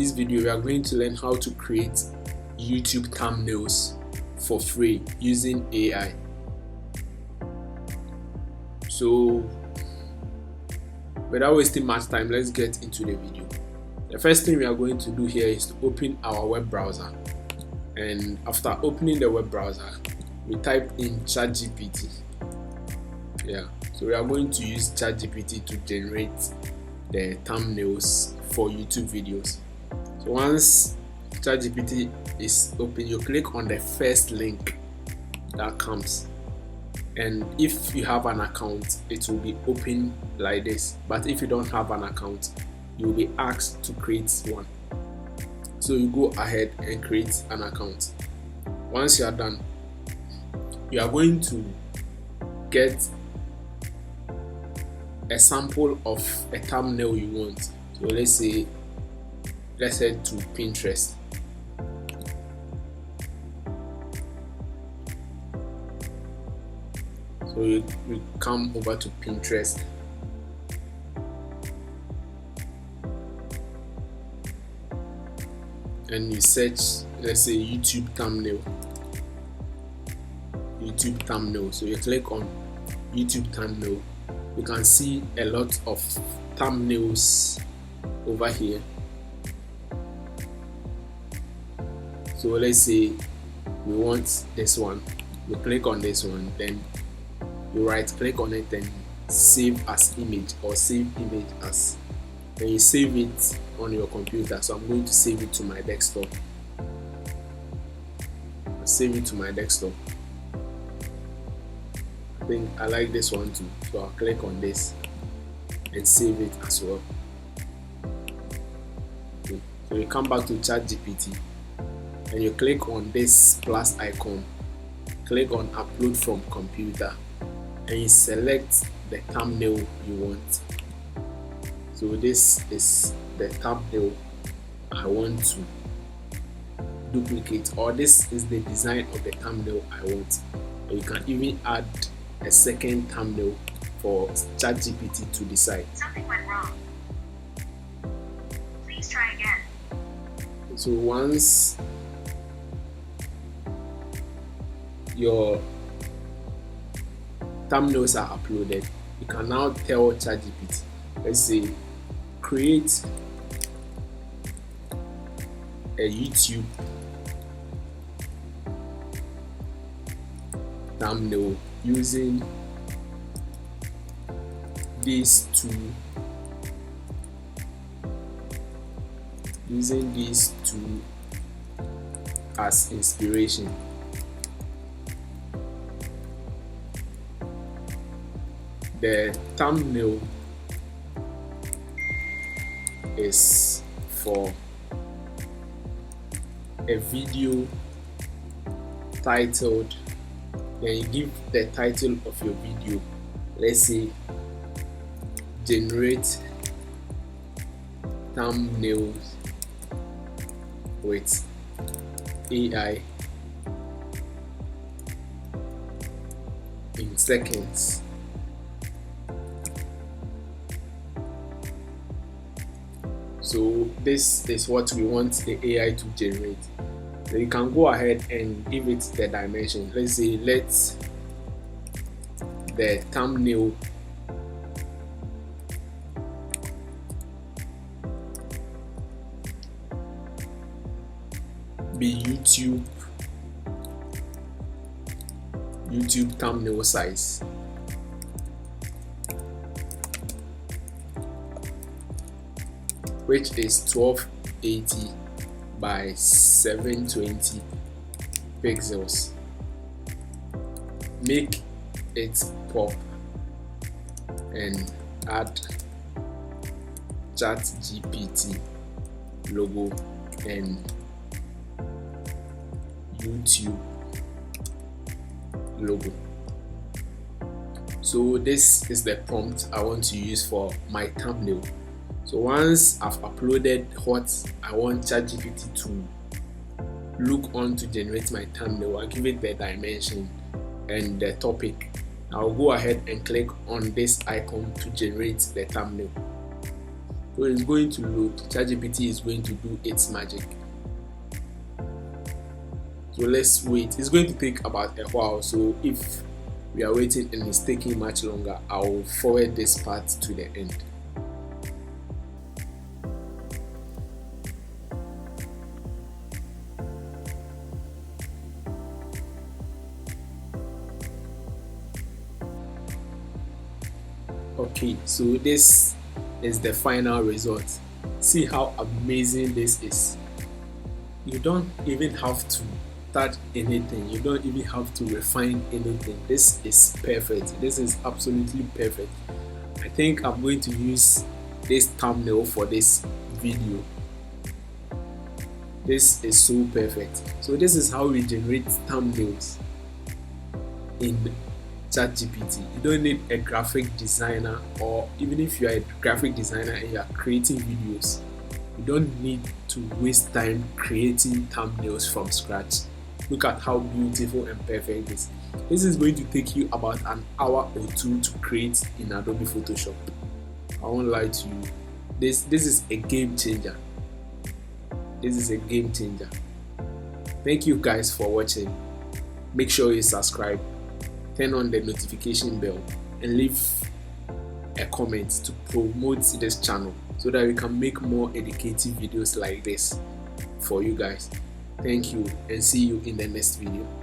this video we are going to learn how to create YouTube thumbnails for free using AI. So without wasting much time, let's get into the video. The first thing we are going to do here is to open our web browser, and after opening the web browser we type in ChatGPT. So we are going to use ChatGPT to generate the thumbnails for YouTube videos. So once ChatGPT is open, you click on the first link that comes, and if you have an account it will be open like this, but if you don't have an account you will be asked to create one. So you go ahead and create an account. Once you are done, you are going to get a sample of a thumbnail you want. So let's head to Pinterest. So we come over to Pinterest, and you search, let's say YouTube thumbnail. So you click on YouTube thumbnail. You can see a lot of thumbnails over here. So let's say we want this one. You click on this one, then you right click on it and save as image, or save image as. Then you save it on your computer. So I'm going to save it to my desktop. Save it to my desktop. I think I like this one too, so I'll click on this and save it as well. Okay. So you come back to ChatGPT and you click on this plus icon, click on upload from computer, and you select the thumbnail you want. So this is the thumbnail I want to duplicate, or this is the design of the thumbnail I want. And you can even add a second thumbnail for ChatGPT to decide. Something went wrong. Please try again. So once your thumbnails are uploaded, you can now tell ChatGPT, let's say, create a YouTube thumbnail using these two as inspiration. The thumbnail is for a video titled, then you give the title of your video, let's say generate thumbnails with AI in seconds. So this is what we want the AI to generate. So you can go ahead and give it the dimension. Let's say the thumbnail be YouTube thumbnail size. Which is 1280 by 720 pixels. Make it pop and add ChatGPT logo and YouTube logo. So this is the prompt I want to use for my thumbnail. So once I've uploaded what I want ChatGPT to look on to generate my thumbnail, I'll give it the dimension and the topic. I'll go ahead and click on this icon to generate the thumbnail. So it's going to load. ChatGPT is going to do its magic. So let's wait. It's going to take about a while. So if we are waiting and it's taking much longer, I'll forward this part to the end. Okay, so this is the final result. See how amazing this is. You don't even have to touch anything, you don't even have to refine anything. This is perfect. This is absolutely perfect. I think I'm going to use this thumbnail for this video. This is so perfect. So this is how we generate thumbnails in ChatGPT. You don't need a graphic designer, or even if you are a graphic designer and you are creating videos, you don't need to waste time creating thumbnails from scratch. Look at how beautiful and perfect this. This is going to take you about an hour or two to create in Adobe Photoshop. I won't lie to you. This is a game changer. This is a game changer. Thank you guys for watching. Make sure you subscribe, turn on the notification bell, and leave a comment to promote this channel so that we can make more educative videos like this for you guys. Thank you, and see you in the next video.